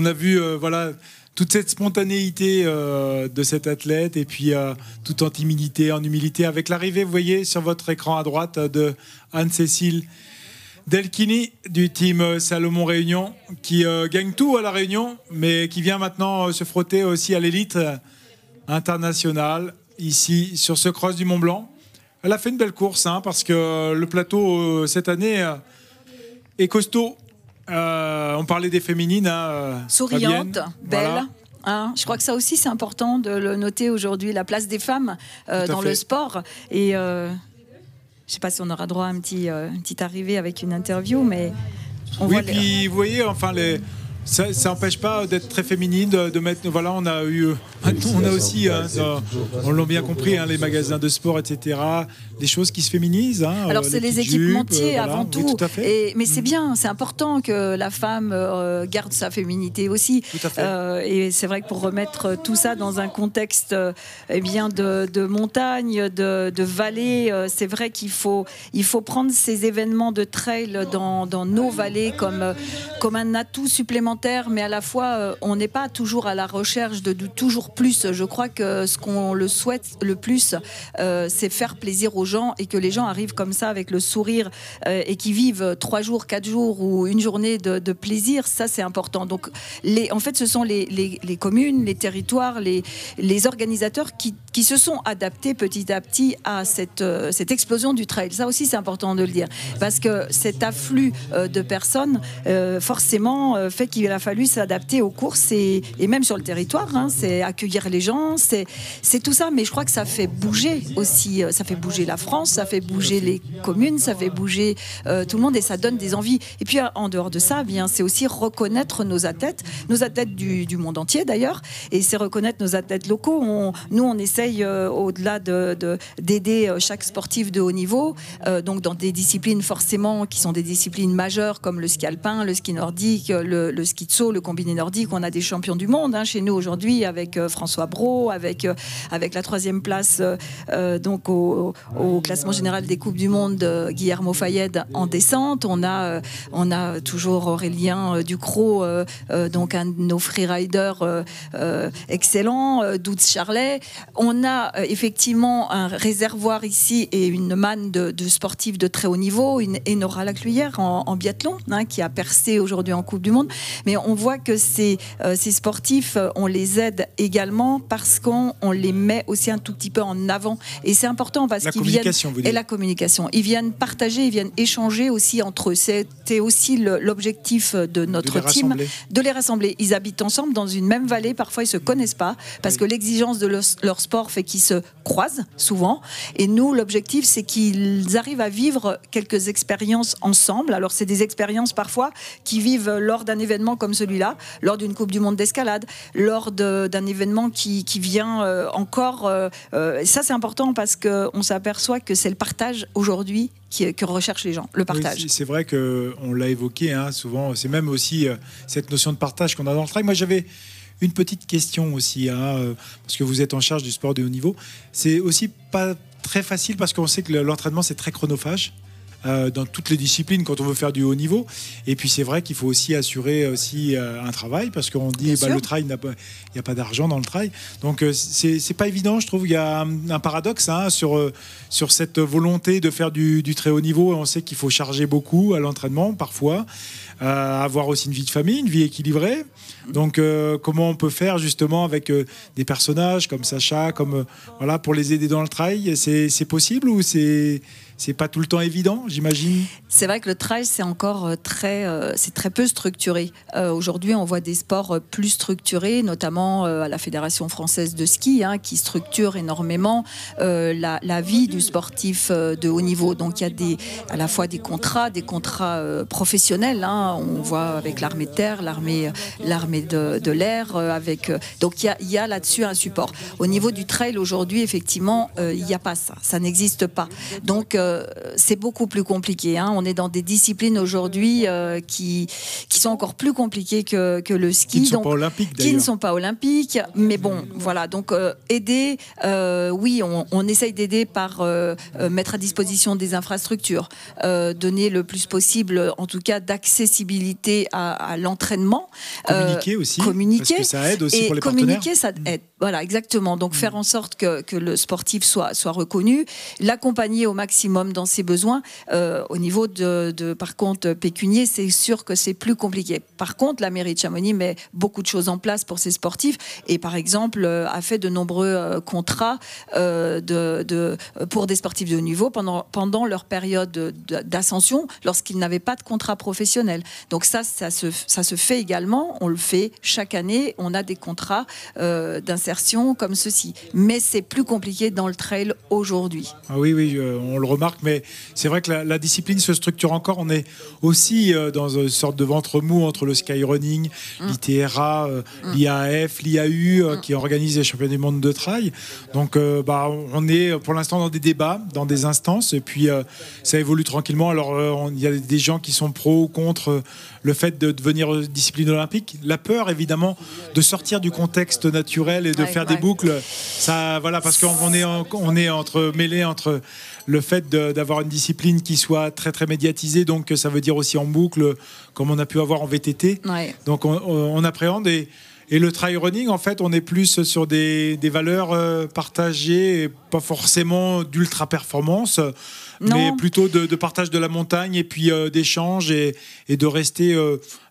on a vu voilà, toute cette spontanéité de cet athlète et puis tout en timidité, en humilité. Avec l'arrivée, vous voyez sur votre écran à droite, de Anne-Cécile Delchini du team Salomon Réunion, qui gagne tout à la Réunion, mais qui vient maintenant se frotter aussi à l'élite internationale, ici sur ce cross du Mont Blanc. Elle a fait une belle course, hein, parce que le plateau cette année est costaud. On parlait des féminines. Souriante, belle. Voilà. Hein, je crois que ça aussi, c'est important de le noter aujourd'hui, la place des femmes dans le sport. Et je ne sais pas si on aura droit à une petite arrivée avec une interview, mais on voit puis vous voyez, enfin, ça n'empêche pas d'être très féminine, de mettre. Voilà, on a aussi, on l'a bien compris, hein, les magasins de sport, etc. Des choses qui se féminisent. Hein, alors c'est les équipementiers avant tout. Oui, tout à fait. Mais c'est bien, c'est important que la femme garde sa féminité aussi. Tout à fait. Et c'est vrai que pour remettre tout ça dans un contexte de montagne, de vallée, c'est vrai qu'il faut prendre ces événements de trail dans nos vallées comme un atout supplémentaire, mais à la fois on n'est pas toujours à la recherche de toujours plus. Je crois que ce qu'on le souhaite le plus, c'est faire plaisir aux gens et que les gens arrivent comme ça avec le sourire et qui vivent 3 jours, 4 jours ou une journée de plaisir. Ça, c'est important. Donc, en fait, ce sont les communes, les territoires, les organisateurs qui se sont adaptés petit à petit à cette explosion du trail. Ça aussi, c'est important de le dire. Parce que cet afflux de personnes, forcément, fait qu'il a fallu s'adapter aux courses et même sur le territoire. Hein, c'est accueillir les gens, c'est tout ça. Mais je crois que ça fait bouger aussi. Ça fait bouger la France, ça fait bouger les communes, ça fait bouger tout le monde et ça donne des envies. Et puis, en dehors de ça, bien, c'est aussi reconnaître nos athlètes du monde entier d'ailleurs. Et c'est reconnaître nos athlètes locaux. Nous, on essaye, au-delà d'aider chaque sportif de haut niveau, donc dans des disciplines forcément qui sont des disciplines majeures comme le ski alpin, le ski nordique, le ski de saut, le combiné nordique. On a des champions du monde chez nous aujourd'hui avec François Brault, avec la 3e place donc au classement général des Coupes du Monde de Guillermo Fayed en descente. On a toujours Aurélien Ducrot, donc un de nos freeriders excellents, Doutz Charlet. On a effectivement un réservoir ici et une manne de sportifs de très haut niveau, une Enora Lacluyère en biathlon, qui a percé aujourd'hui en Coupe du Monde. Mais on voit que ces sportifs, on les aide également parce qu'on les met aussi un tout petit peu en avant. Et c'est important parce qu'ils viennent... Et la communication. Ils viennent partager, ils viennent échanger aussi entre eux. C'était aussi l'objectif de notre team, de les rassembler. Ils habitent ensemble dans une même vallée. Parfois, ils ne se connaissent pas parce que l'exigence de leur sport fait qu'ils se croisent souvent. Et nous, l'objectif, c'est qu'ils arrivent à vivre quelques expériences ensemble. Alors, c'est des expériences parfois qui vivent lors d'un événement comme celui-là, lors d'une Coupe du Monde d'escalade, lors d'un événement qui vient encore. Ça, c'est important parce qu'on s'aperçoit que c'est le partage aujourd'hui que recherchent les gens, le partage. Oui, c'est vrai qu'on l'a évoqué souvent. C'est même aussi cette notion de partage qu'on a dans le trail. Moi, j'avais une petite question aussi, parce que vous êtes en charge du sport de haut niveau. C'est aussi pas très facile parce qu'on sait que l'entraînement, c'est très chronophage. Dans toutes les disciplines quand on veut faire du haut niveau. Et puis c'est vrai qu'il faut aussi assurer un travail parce qu'on dit le trail, il n'y a pas d'argent dans le trail. Donc c'est pas évident, je trouve. Il y a un paradoxe sur cette volonté de faire du très haut niveau. On sait qu'il faut charger beaucoup à l'entraînement parfois, avoir aussi une vie de famille, une vie équilibrée. Donc comment on peut faire justement avec des personnages comme Sacha, pour les aider dans le trail? C'est possible ou c'est pas tout le temps évident, j'imagine? C'est vrai que le trail, c'est encore c'est très peu structuré. Aujourd'hui, on voit des sports plus structurés, notamment à la Fédération française de ski, qui structure énormément la vie du sportif de haut niveau. Donc, il y a à la fois des contrats professionnels. On voit avec l'armée de terre, l'armée de l'air. Donc, il y a là-dessus un support. Au niveau du trail, aujourd'hui, effectivement, il n'y a pas ça. Ça n'existe pas. Donc, c'est beaucoup plus compliqué. On est dans des disciplines aujourd'hui qui sont encore plus compliquées que le ski. Qui ne sont pas olympiques, d'ailleurs. Qui ne sont pas olympiques. Mais bon, voilà. Donc, aider, oui, on essaye d'aider par mettre à disposition des infrastructures, donner le plus possible, en tout cas, d'accessibilité accessibilité à l'entraînement. Communiquer aussi, communiquer, parce que ça aide aussi et pour les partenaires. Communiquer, ça aide. Voilà, exactement. Donc faire en sorte que le sportif soit reconnu, l'accompagner au maximum dans ses besoins. Au niveau par contre, pécunier, c'est sûr que c'est plus compliqué. Par contre, la mairie de Chamonix met beaucoup de choses en place pour ses sportifs et par exemple a fait de nombreux contrats pour des sportifs de haut niveau pendant leur période d'ascension, lorsqu'ils n'avaient pas de contrat professionnel. Donc ça se fait également. On le fait chaque année. On a des contrats d'insertion comme ceci. Mais c'est plus compliqué dans le trail aujourd'hui. Ah oui, on le remarque, mais c'est vrai que la discipline se structure encore. On est aussi dans une sorte de ventre mou entre le skyrunning, l'ITRA, l'IAF, l'IAU qui organise les championnats du monde de trail. Donc on est pour l'instant dans des débats, dans des instances, et puis ça évolue tranquillement. Alors il y a des gens qui sont pro ou contre le fait de devenir discipline olympique. La peur, évidemment, de sortir du contexte naturel et de faire des boucles. Ça, voilà, parce qu'on est mêlé entre le fait d'avoir une discipline qui soit très très médiatisée, donc ça veut dire aussi en boucle, comme on a pu avoir en VTT. Ouais. Donc on appréhende et le trail running, en fait, on est plus sur des valeurs partagées, et pas forcément d'ultra performance. Mais plutôt de partage de la montagne et puis d'échange et de rester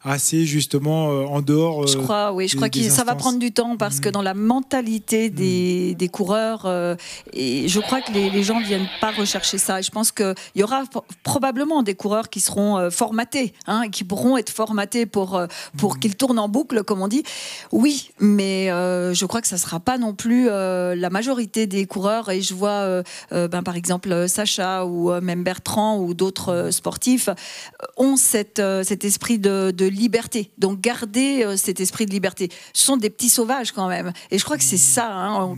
assez justement en dehors. Je crois que ça va prendre du temps parce que dans la mentalité des coureurs, et je crois que les gens ne viennent pas rechercher ça. Et je pense qu'il y aura probablement des coureurs qui seront formatés, qui pourront être formatés pour qu'ils tournent en boucle, comme on dit. Oui, mais je crois que ça ne sera pas non plus la majorité des coureurs. Et je vois par exemple Sacha ou même Bertrand ou d'autres sportifs ont cet esprit de liberté. Donc garder cet esprit de liberté. Ce sont des petits sauvages quand même. Et je crois que c'est ça.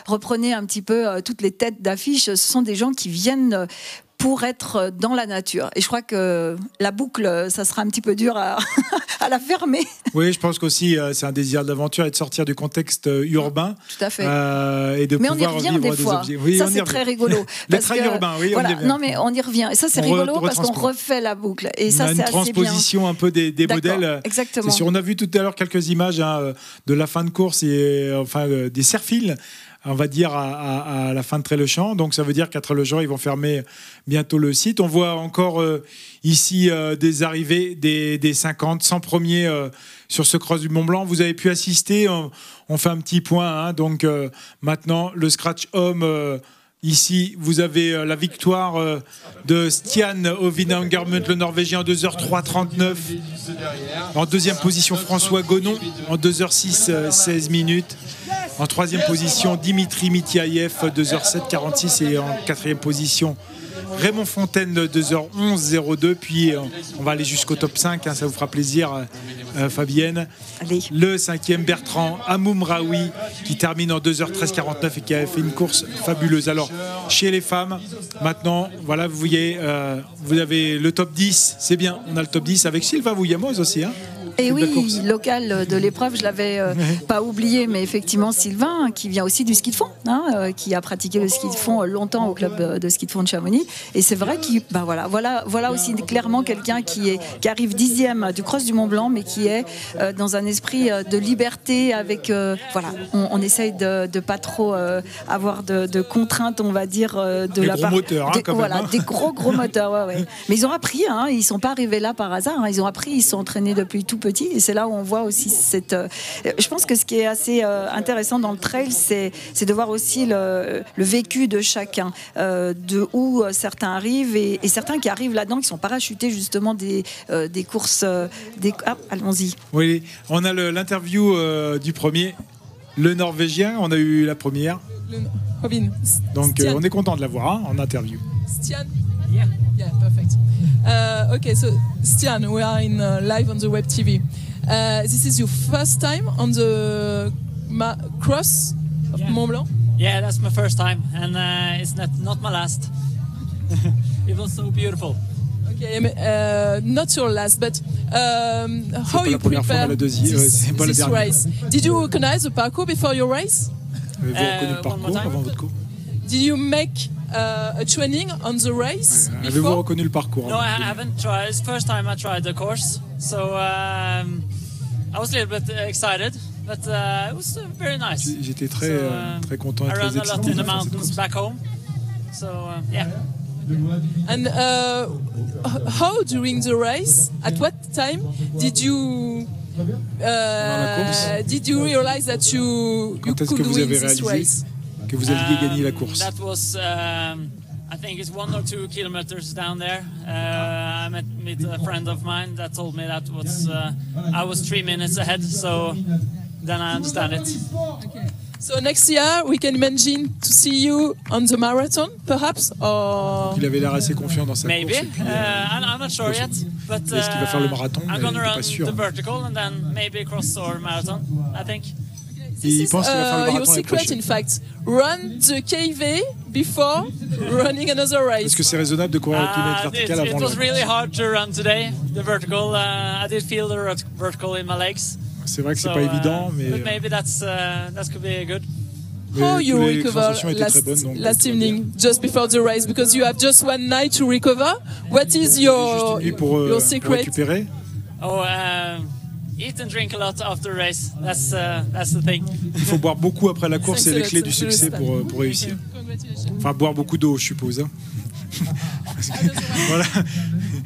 Reprenez un petit peu toutes les têtes d'affiche. Ce sont des gens qui viennent pour être dans la nature. Et je crois que la boucle, ça sera un petit peu dur à la fermer. Oui, je pense qu'aussi, c'est un désir d'aventure et de sortir du contexte urbain. Tout à fait. Et de mais pouvoir on y revient vivre des fois. Objets. Oui, ça, c'est très rigolo. Les trails urbains, oui, voilà, on y revient. Non, mais on y revient. Et ça, c'est rigolo parce qu'on refait la boucle. Et ça, c'est assez bien. Une transposition un peu des modèles. Exactement. C'est sûr, on a vu tout à l'heure quelques images de la fin de course et des serre-files, on va dire, à la fin de Trèlechamp. Donc ça veut dire qu'à Trèlechamp, ils vont fermer bientôt le site. On voit encore ici des arrivées des 50, 100 premiers sur ce cross du Mont Blanc. Vous avez pu assister, on fait un petit point. Donc maintenant, le scratch homme... Ici, vous avez la victoire de Stian Ovinangermund, le Norvégien, en 2h03.39. En deuxième position, François Gonon, en 2h06, 16 minutes. En troisième position, Dimitri Mitiaïev, 2h07.46. Et en quatrième position, Raymond Fontaine, 2h11.02. Puis on va aller jusqu'au top 5, ça vous fera plaisir, Fabienne. Allez. Le cinquième, Bertrand Amoumraoui, qui termine en 2h13.49 et qui a fait une course fabuleuse. Alors, chez les femmes, maintenant, voilà, vous voyez, vous avez le top 10, c'est bien, on a le top 10 avec Sylvain Vouillamoz aussi, Et oui, local de l'épreuve, je l'avais pas oublié, mais effectivement Sylvain, qui vient aussi du ski de fond, qui a pratiqué le ski de fond longtemps au club de ski de fond de Chamonix. Et c'est vrai qu'il, voilà aussi clairement quelqu'un qui arrive 10e du cross du Mont Blanc, mais qui est dans un esprit de liberté avec, on essaye de pas trop avoir de contraintes, on va dire, de des la gros part. Moteurs, Des gros moteurs, ouais. Mais ils ont appris, ils sont pas arrivés là par hasard, ils ont appris, ils sont entraînés depuis tout petit, et c'est là où on voit aussi je pense que ce qui est assez intéressant dans le trail, c'est de voir aussi le vécu de chacun, de où certains arrivent et certains qui arrivent là-dedans, qui sont parachutés justement des courses. Allons-y. Oui, on a l'interview du premier, le Norvégien. On a eu la première. Robin. Donc on est content de l'avoir en interview. Stian. Yeah, perfect. Okay, so Stian, we are in live on the web TV. This is your first time on the cross of Mont Blanc? Yeah, that's my first time, and it's not my last. It was so beautiful. Okay, not your last, but how you prepare this race? Did you recognize the parcours before your race? Avez-vous reconnu le parcours avant votre cours? Did you make a training on the race Avez-vous before? reconnu le parcours? No, I haven't tried. It's the first time I tried the course, so I was a little bit excited, but it was very nice. J'étais très, très content et I très ran a lot excité in de the faire cette mountains course. back home, so yeah. And how during the race, at what time did you realize that you Quand est-ce could que vous win avez this réalisé race? que vous alliez gagner la course? That was, I think it's 1 or 2 kilometers down there. I met a friend of mine that told me that was I was 3 minutes ahead, so then I understand it. So next year we can imagine to see you on the marathon, perhaps, or Il avait l'air assez confiant dans sa Maybe. course. Et puis, I'm not sure yet, but Est-ce qu'il va faire le marathon? I'm Il gonna n'est pas run sûr. the vertical and then maybe cross or marathon, I think. il pense qu'il va faire le your marathon l'année secret, prochaine. in fact. Run the KV before running another race. Est-ce que c'est raisonnable de courir le kilomètre vertical It avant was le... really hard to run today, the vertical. I did feel the vertical in my legs. C'est vrai que c'est So, pas évident, mais but maybe that could be good. How mais you tous les recover sensations étaient très bonnes. Donc last tout va bien. evening, just before the race, because you have just one night to recover. What is Juste your une nuit pour secret? récupérer. Oh, eat and drink a lot after the race. That's the thing. Il faut boire beaucoup après la course, c'est les clés du Excellent, succès excellent. pour réussir. Congratulations. Enfin, boire beaucoup d'eau, je suppose. Hein. Voilà.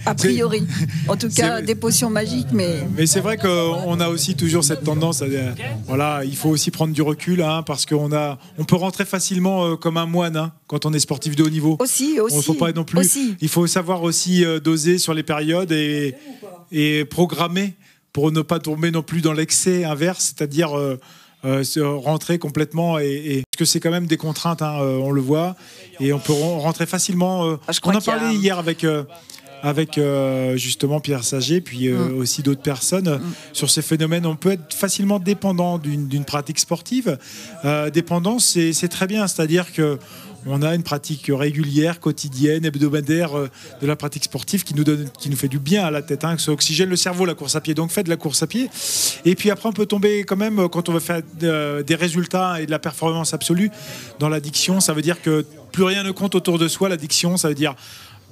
A priori. En tout cas, C'est- des potions magiques, mais Mais c'est vrai qu'on a aussi toujours cette tendance à dire, voilà, il faut aussi prendre du recul, hein, parce qu'on peut rentrer facilement comme un moine, hein, quand on est sportif de haut niveau. aussi. Il ne faut pas non plus. Aussi. Il faut savoir aussi doser sur les périodes et programmer pour ne pas tomber non plus dans l'excès inverse, c'est-à-dire se rentrer complètement. Parce que c'est quand même des contraintes, hein, on le voit, et on peut rentrer facilement. Je crois On en qu'il y a- parlait hier avec justement Pierre Saget, puis aussi d'autres personnes sur ces phénomènes. On peut être facilement dépendant d'une pratique sportive. Dépendance, c'est très bien, c'est-à-dire que on a une pratique régulière, quotidienne, hebdomadaire de la pratique sportive qui nous fait du bien à la tête, hein, que ça oxygène le cerveau, la course à pied. Donc faites de la course à pied. Et puis après, on peut tomber quand même, quand on veut faire des résultats et de la performance absolue, dans l'addiction. Ça veut dire que plus rien ne compte autour de soi. L'addiction, ça veut dire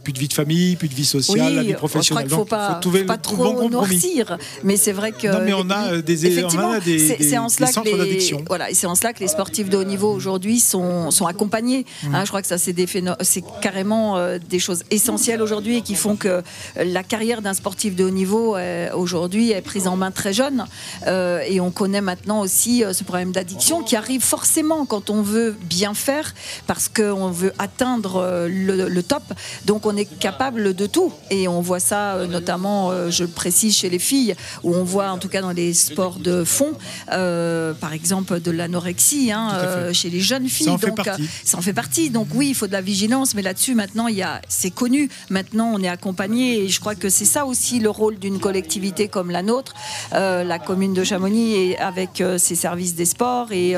plus de vie de famille, plus de vie sociale, la vie Je crois professionnelle. qu'il ne faut Donc, pas, trouver faut pas le trop bon compromis. noircir. Mais c'est vrai que. Non, mais on a Effectivement, c'est en cela que centres d'addiction. voilà, et c'est en cela que les sportifs de haut niveau aujourd'hui sont accompagnés. Hein, je crois que ça, c'est carrément des choses essentielles aujourd'hui et qui font que la carrière d'un sportif de haut niveau aujourd'hui est prise en main très jeune. Et on connaît maintenant aussi ce problème d'addiction qui arrive forcément quand on veut bien faire, parce qu'on veut atteindre le top. Donc on est capable de tout. Et on voit ça notamment, je le précise, chez les filles, où on voit en tout cas dans les sports de fond, par exemple de l'anorexie, hein, chez les jeunes filles. Ça en fait Donc, partie. ça en fait partie. Donc oui, il faut de la vigilance, mais là-dessus maintenant, c'est connu. Maintenant, on est accompagné, et je crois que c'est ça aussi le rôle d'une collectivité comme la nôtre, la commune de Chamonix, et avec ses services des sports, et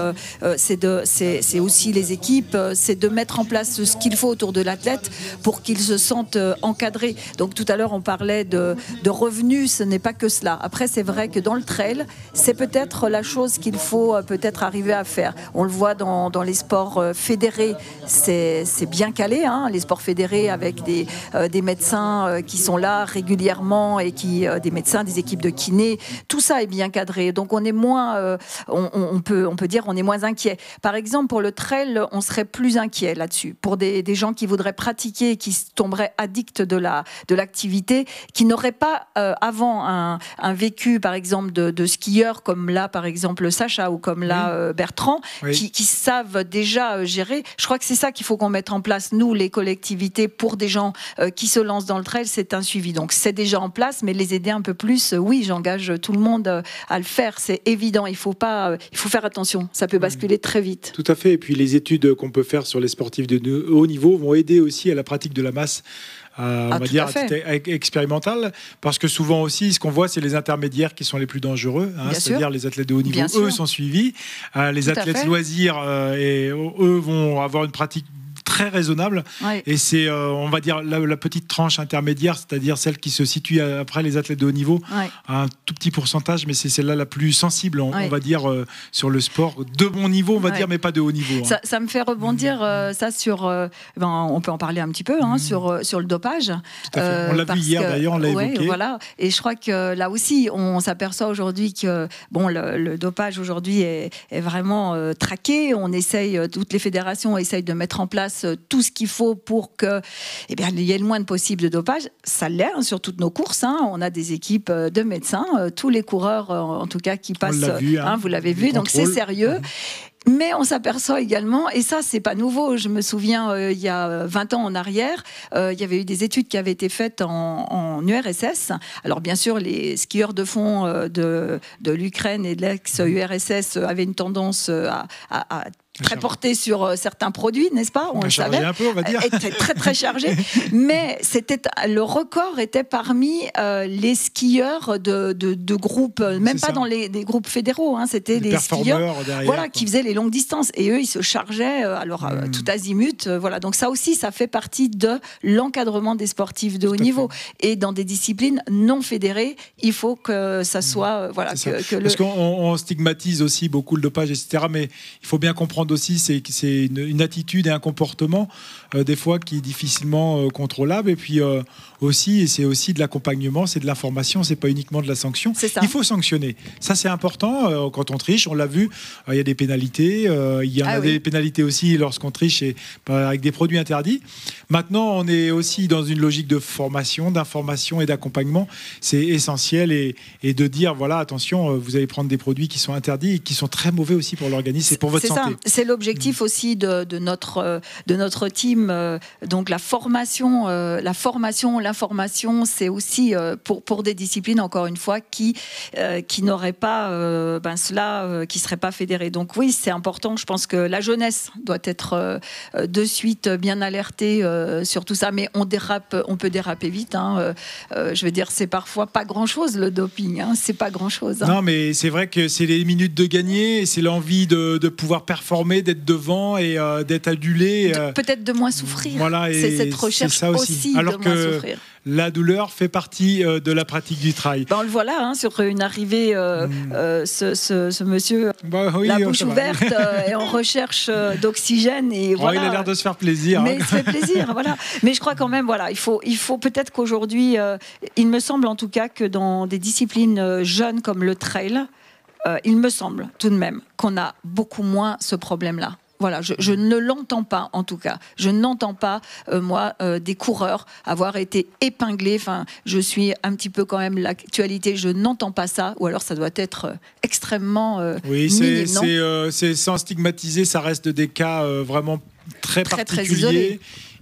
c'est aussi les équipes, c'est de mettre en place ce qu'il faut autour de l'athlète pour qu'ils se sentent encadrés. Donc tout à l'heure, on parlait de revenus, ce n'est pas que cela. Après, c'est vrai que dans le trail, c'est peut-être la chose qu'il faut peut-être arriver à faire. On le voit dans les sports fédérés, c'est bien calé, hein, les sports fédérés avec des médecins qui sont là régulièrement, et des médecins, des équipes de kinés, tout ça est bien cadré. Donc on est moins, on peut dire, on est moins inquiet. Par exemple, pour le trail, on serait plus inquiet là-dessus. Pour des gens qui voudraient pratiquer, qui tomberaient addicts de l'activité, qui n'auraient pas avant un vécu, par exemple, de skieur comme là, par exemple, Sacha, ou comme là, Bertrand, qui savent déjà gérer. Je crois que c'est ça qu'il faut qu'on mette en place, nous, les collectivités, pour des gens qui se lancent dans le trail, c'est un suivi. Donc c'est déjà en place, mais les aider un peu plus, oui, j'engage tout le monde à le faire, c'est évident. Il faut faire attention, ça peut basculer très vite. Tout à fait. Et puis les études qu'on peut faire sur les sportifs de haut niveau vont aider aussi à la pratique de la masse, on va dire expérimentale, parce que souvent aussi, ce qu'on voit, c'est les intermédiaires qui sont les plus dangereux, hein, c'est-à-dire les athlètes de haut niveau. Eux sont suivis. Les athlètes loisirs, eux vont avoir une pratique très raisonnable. Ouais. Et c'est, on va dire, la petite tranche intermédiaire, c'est-à-dire celle qui se situe après les athlètes de haut niveau, Ouais. un tout petit pourcentage, mais c'est celle-là la plus sensible, on Ouais. va dire, sur le sport de bon niveau, on va Ouais. dire, mais pas de haut niveau. Hein. Ça me fait rebondir ça sur. On peut en parler un petit peu sur le dopage. Tout à fait. On l'a vu hier d'ailleurs, on l'a évoqué. Voilà. Et je crois que là aussi, on s'aperçoit aujourd'hui que le dopage aujourd'hui est vraiment traqué. On essaye, toutes les fédérations essayent de mettre en place tout ce qu'il faut pour que, il y ait le moins possible de dopage. Ça l'est sur toutes nos courses. On a des équipes de médecins, tous les coureurs, en tout cas, qui passent. On l'a vu, vous l'avez vu, donc c'est sérieux. Mais on s'aperçoit également, et ça c'est pas nouveau, je me souviens il y a 20 ans en arrière, il y avait eu des études qui avaient été faites en URSS. Alors bien sûr les skieurs de fond de l'Ukraine et de l'ex-URSS avaient une tendance à très porté sur certains produits, n'est-ce pas? On le savait. Un peu, on va dire. Était très très chargé. Mais le record était parmi les skieurs de groupes, même pas dans des groupes fédéraux. C'était les skieurs derrière, qui faisaient les longues distances. Et eux, ils se chargeaient tout azimut. Voilà. Donc ça aussi, ça fait partie de l'encadrement des sportifs de haut niveau. Et dans des disciplines non fédérées, il faut que ça soit Parce qu'on stigmatise aussi beaucoup le dopage, etc. Mais il faut bien comprendre aussi, c'est une attitude et un comportement des fois qui est difficilement contrôlable. Et puis aussi, c'est aussi de l'accompagnement, c'est de l'information, c'est pas uniquement de la sanction. Il faut sanctionner. Ça, c'est important quand on triche. On l'a vu, il y a des pénalités. Il y en a des pénalités aussi lorsqu'on triche avec des produits interdits. Maintenant, on est aussi dans une logique de formation, d'information et d'accompagnement. C'est essentiel et de dire, voilà, attention, vous allez prendre des produits qui sont interdits et qui sont très mauvais aussi pour l'organisme et pour votre santé. C'est l'objectif aussi de notre team. Donc la formation, l'information, c'est aussi pour des disciplines, encore une fois, qui n'auraient pas cela, qui ne seraient pas fédérées. Donc oui, c'est important. Je pense que la jeunesse doit être de suite bien alertée sur tout ça. Mais on peut déraper vite. Je veux dire, c'est parfois pas grand-chose le doping. C'est pas grand-chose. Non, mais c'est vrai que c'est les minutes de gagner, et c'est l'envie de pouvoir performer, d'être devant et d'être adulé. Peut-être de moins souffrir. Voilà, c'est cette recherche aussi alors de moins que souffrir. La douleur fait partie de la pratique du trail. On le voit là, sur une arrivée, ce monsieur, la bouche ouverte, et en recherche d'oxygène. Et voilà. Il a l'air de se faire plaisir. Mais il se fait plaisir, voilà. Mais je crois quand même, il faut peut-être qu'aujourd'hui, il me semble en tout cas que dans des disciplines jeunes comme le trail, il me semble tout de même qu'on a beaucoup moins ce problème-là. Voilà, je ne l'entends pas, en tout cas. Je n'entends pas, des coureurs avoir été épinglés. Enfin, je suis un petit peu quand même l'actualité. Je n'entends pas ça. Ou alors, ça doit être extrêmement minime, non ? C'est sans stigmatiser. Ça reste des cas vraiment très particuliers.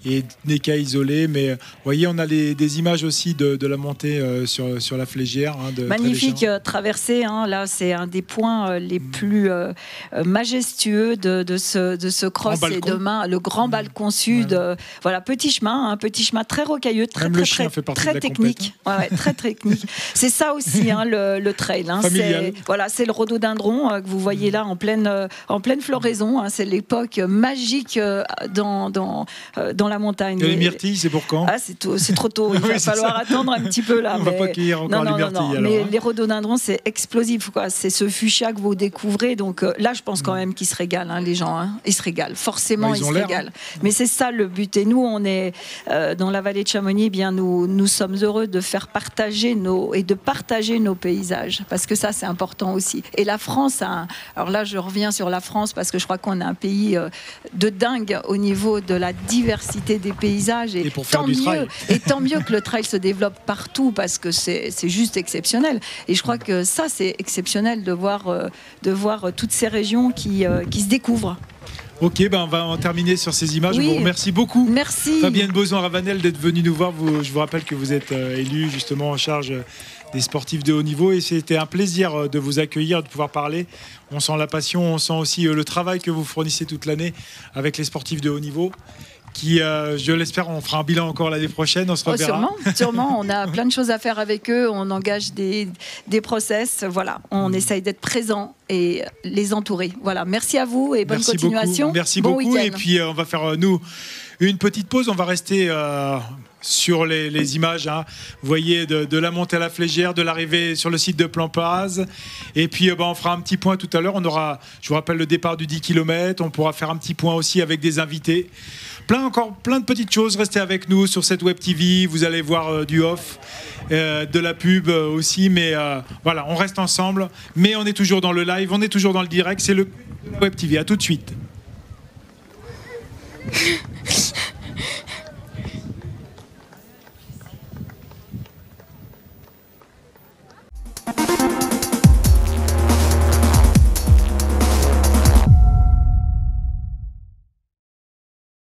Et des cas isolés, mais vous voyez, on a des images aussi de la montée sur la Flégière. Magnifique traversée, là c'est un des points les plus majestueux de ce cross. Et demain, le grand balcon sud, petit chemin très rocailleux, très technique. Très technique. C'est ça aussi le trail. C'est le rhododendron que vous voyez là en pleine floraison. C'est l'époque magique dans la montagne. Et les myrtilles, c'est pour quand ? C'est trop tôt. Il va falloir attendre un petit peu là. On ne va pas cueillir encore les myrtilles. Mais les rhododendrons, c'est explosif. C'est ce fuchsia que vous découvrez. Donc là, je pense quand même qu'ils se régalent, les gens. Ils se régalent. Forcément, ils se régalent. Mais c'est ça le but. Et nous, on est dans la vallée de Chamonix. Nous sommes heureux de faire partager nos paysages. Parce que ça, c'est important aussi. Et la France, alors là, je reviens sur la France parce que je crois qu'on est un pays de dingue au niveau de la diversité des paysages et tant mieux que le trail se développe partout parce que c'est juste exceptionnel et je crois que ça c'est exceptionnel de voir toutes ces régions qui se découvrent. Ok, on va en terminer sur ces images. Je vous remercie beaucoup. Merci. Fabienne Boson-Ravanel d'être venue nous voir. Je vous rappelle que vous êtes élue justement en charge des sportifs de haut niveau et c'était un plaisir de vous accueillir, de pouvoir parler. On sent la passion, on sent aussi le travail que vous fournissez toute l'année avec les sportifs de haut niveau. Qui, je l'espère, on fera un bilan encore l'année prochaine, on se reverra. Sûrement, on a plein de choses à faire avec eux, on engage des process, on essaye d'être présent et les entourer. Merci à vous et bonne continuation. Merci beaucoup. Week-end. Et puis on va faire, nous, une petite pause. On va rester sur les images. Hein. Vous voyez de la montée à la Flégère, de l'arrivée sur le site de Plampaz. Et puis on fera un petit point tout à l'heure. On aura, je vous rappelle, le départ du 10 km. On pourra faire un petit point aussi avec des invités. Encore plein de petites choses. Restez avec nous sur cette Web TV. Vous allez voir du off, de la pub aussi. Mais voilà, on reste ensemble. Mais on est toujours dans le live, on est toujours dans le direct. C'est le Web TV. À tout de suite.